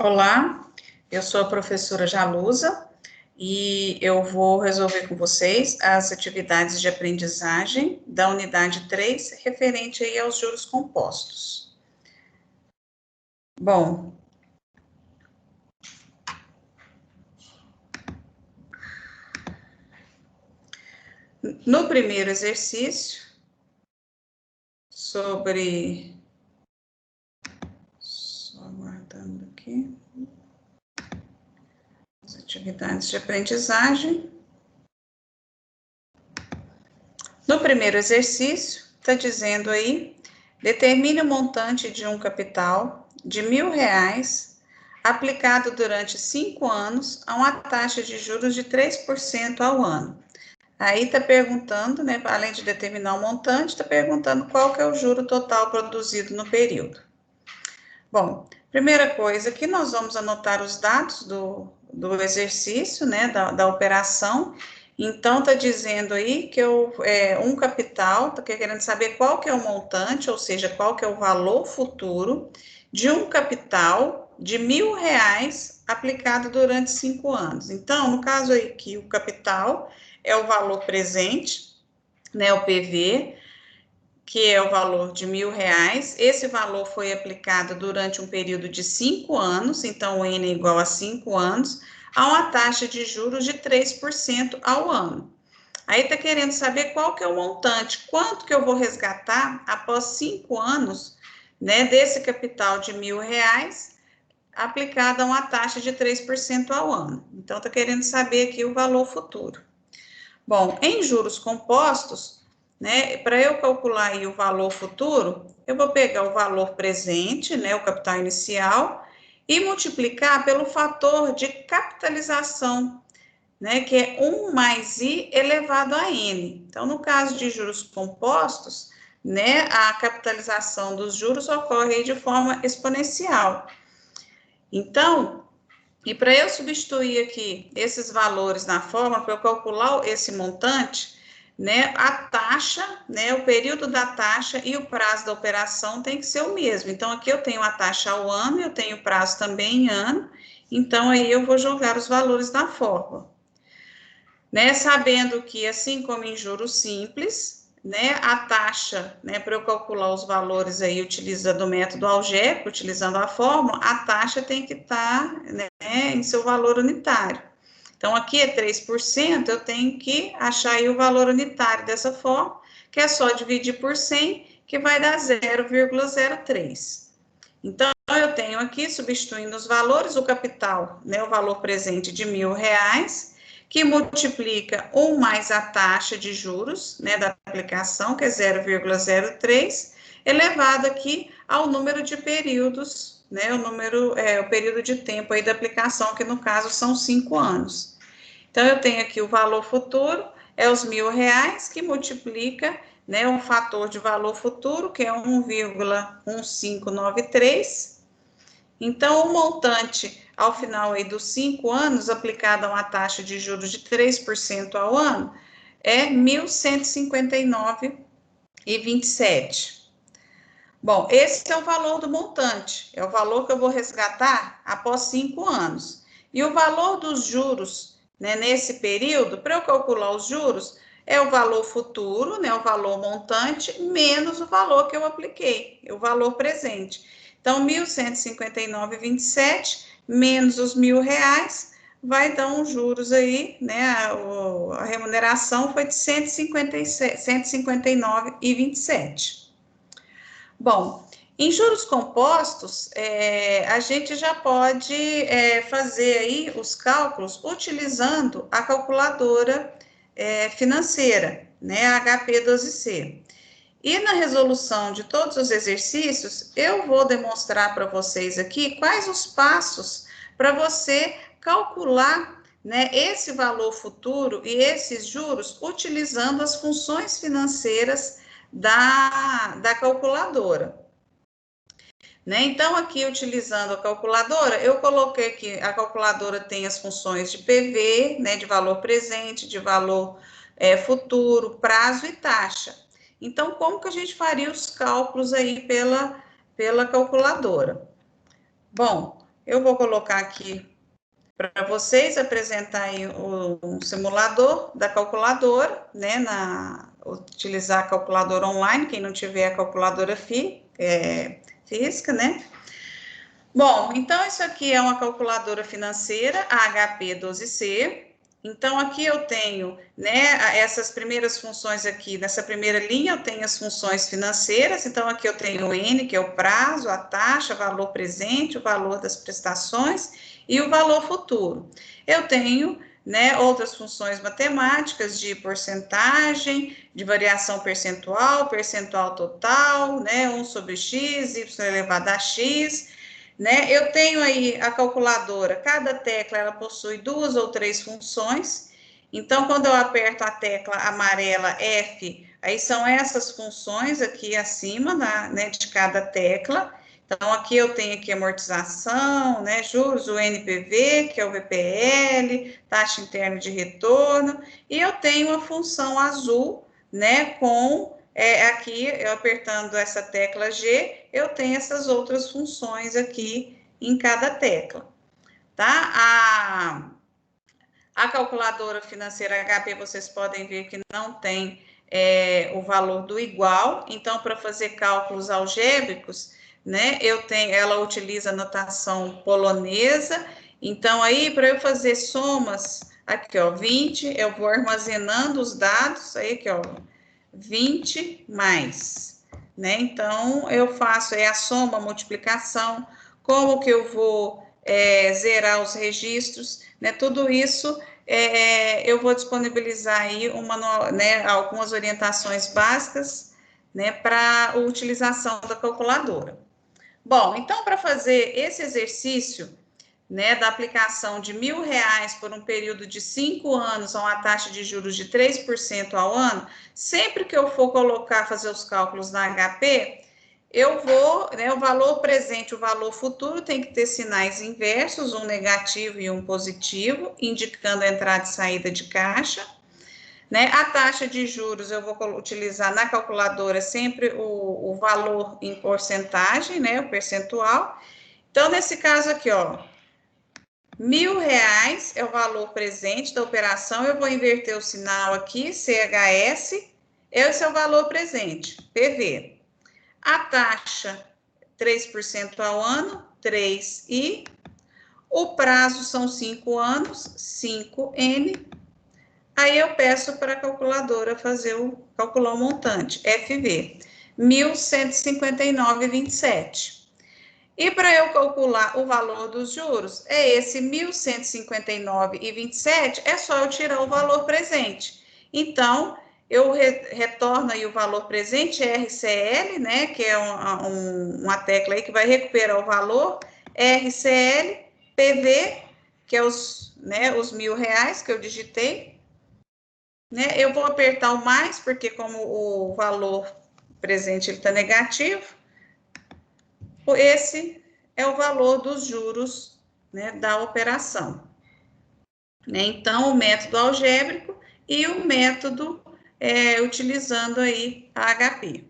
Olá, eu sou a professora Jalusa e eu vou resolver com vocês as atividades de aprendizagem da unidade 3, referente aí aos juros compostos. Bom, no primeiro exercício, só aguardando aqui, as atividades de aprendizagem. No primeiro exercício, está dizendo aí, determine o montante de um capital de R$1.000 aplicado durante 5 anos a uma taxa de juros de 3% ao ano. Aí está perguntando, né, além de determinar o montante, está perguntando qual que é o juro total produzido no período. Bom, primeira coisa, aqui nós vamos anotar os dados do exercício, né, da operação. Então, está dizendo aí que um capital, está querendo saber qual que é o montante, ou seja, qual que é o valor futuro de um capital de R$1.000 aplicado durante 5 anos. Então, no caso aí que o capital é o valor presente, né, o PV, que é o valor de R$1.000. Esse valor foi aplicado durante um período de 5 anos, então o N é igual a 5 anos, a uma taxa de juros de 3% ao ano. Aí está querendo saber qual que é o montante, quanto que eu vou resgatar após 5 anos, né, desse capital de R$1.000 aplicado a uma taxa de 3% ao ano. Então, está querendo saber aqui o valor futuro. Bom, em juros compostos, né, para eu calcular aí o valor futuro, eu vou pegar o valor presente, né, o capital inicial, e multiplicar pelo fator de capitalização, né, que é 1 mais I elevado a N. Então, no caso de juros compostos, né, a capitalização dos juros ocorre aí de forma exponencial. Então, e para eu substituir aqui esses valores na fórmula, para eu calcular esse montante, né, a taxa, né, o período da taxa e o prazo da operação tem que ser o mesmo. Então, aqui eu tenho a taxa ao ano, eu tenho o prazo também em ano, então aí eu vou jogar os valores na fórmula. Né, sabendo que, assim como em juros simples, né, a taxa, né, para eu calcular os valores aí utilizando o método algébrico, utilizando a fórmula, a taxa tem que estar, né, em seu valor unitário. Então, aqui é 3%, eu tenho que achar aí o valor unitário dessa forma, que é só dividir por 100, que vai dar 0,03. Então, eu tenho aqui, substituindo os valores, o capital, né, o valor presente de R$1.000, que multiplica 1 mais a taxa de juros, né, da aplicação, que é 0,03, elevado aqui ao número de períodos, né, o período de tempo aí da aplicação, que no caso são 5 anos. Então, eu tenho aqui o valor futuro, é os R$1.000, que multiplica, né, um fator de valor futuro, que é 1,1593. Então, o montante, ao final aí dos 5 anos, aplicado a uma taxa de juros de 3% ao ano, é 1.159,27. Bom, esse é o valor do montante, é o valor que eu vou resgatar após 5 anos. E o valor dos juros, né, nesse período, para eu calcular os juros, é o valor futuro, né, o valor montante, menos o valor que eu apliquei, o valor presente. Então, 1.159,27 menos os R$1.000 vai dar uns juros aí, né, a remuneração foi de 159,27. Bom, em juros compostos, a gente já pode fazer aí os cálculos utilizando a calculadora financeira, né, a HP12C. E na resolução de todos os exercícios, eu vou demonstrar para vocês aqui quais os passos para você calcular, né, esse valor futuro e esses juros utilizando as funções financeiras da calculadora. Né? Então, aqui, utilizando a calculadora, eu coloquei que a calculadora tem as funções de PV, né, de valor presente, de valor futuro, prazo e taxa. Então, como que a gente faria os cálculos aí pela calculadora? Bom, eu vou colocar aqui para vocês, apresentar aí o simulador da calculadora, né, utilizar a calculadora online, quem não tiver a calculadora física, né. Bom, então isso aqui é uma calculadora financeira, a HP 12C. Então, aqui eu tenho, né, essas primeiras funções aqui, nessa primeira linha eu tenho as funções financeiras, então aqui eu tenho o N, que é o prazo, a taxa, valor presente, o valor das prestações e o valor futuro. Eu tenho, né, outras funções matemáticas de porcentagem, de variação percentual, percentual total, né, 1 sobre x, y elevado a x, né? Eu tenho aí a calculadora, cada tecla ela possui 2 ou 3 funções, então quando eu aperto a tecla amarela F, aí são essas funções aqui acima, né, de cada tecla. Então aqui eu tenho aqui amortização, né, juros, o NPV, que é o VPL, taxa interna de retorno, e eu tenho a função azul, né, com aqui, eu apertando essa tecla G, eu tenho essas outras funções aqui em cada tecla, tá? A calculadora financeira HP, vocês podem ver que não tem o valor do igual, então, para fazer cálculos algébricos, né, ela utiliza a notação polonesa, então, aí, para eu fazer somas, aqui, ó, 20, eu vou armazenando os dados, aí, aqui, ó, 20 mais, né? Então, eu faço a soma, a multiplicação, como que eu vou zerar os registros, né? Tudo isso eu vou disponibilizar aí né, algumas orientações básicas, né, para a utilização da calculadora. Bom, então, para fazer esse exercício, né, da aplicação de R$1.000 por um período de 5 anos a uma taxa de juros de 3% ao ano, sempre que eu for fazer os cálculos na HP, eu vou, né, o valor presente e o valor futuro tem que ter sinais inversos, um negativo e um positivo, indicando a entrada e saída de caixa. Né? A taxa de juros eu vou utilizar na calculadora sempre o valor em porcentagem, né, o percentual. Então, nesse caso aqui, ó, R$1.000 é o valor presente da operação, eu vou inverter o sinal aqui, CHS, esse é o valor presente, PV. A taxa, 3% ao ano, 3I. O prazo são 5 anos, 5N. Aí eu peço para a calculadora calcular o montante, FV, 1.159,27. E para eu calcular o valor dos juros, esse 1.159,27, é só eu tirar o valor presente. Então, eu retorno aí o valor presente, RCL, né, que é uma tecla aí que vai recuperar o valor, RCL, PV, que é os R$1.000 que eu digitei, né, eu vou apertar o mais, porque como o valor presente está negativo, esse é o valor dos juros, né, da operação. Né? Então, o método algébrico e o método utilizando aí a HP.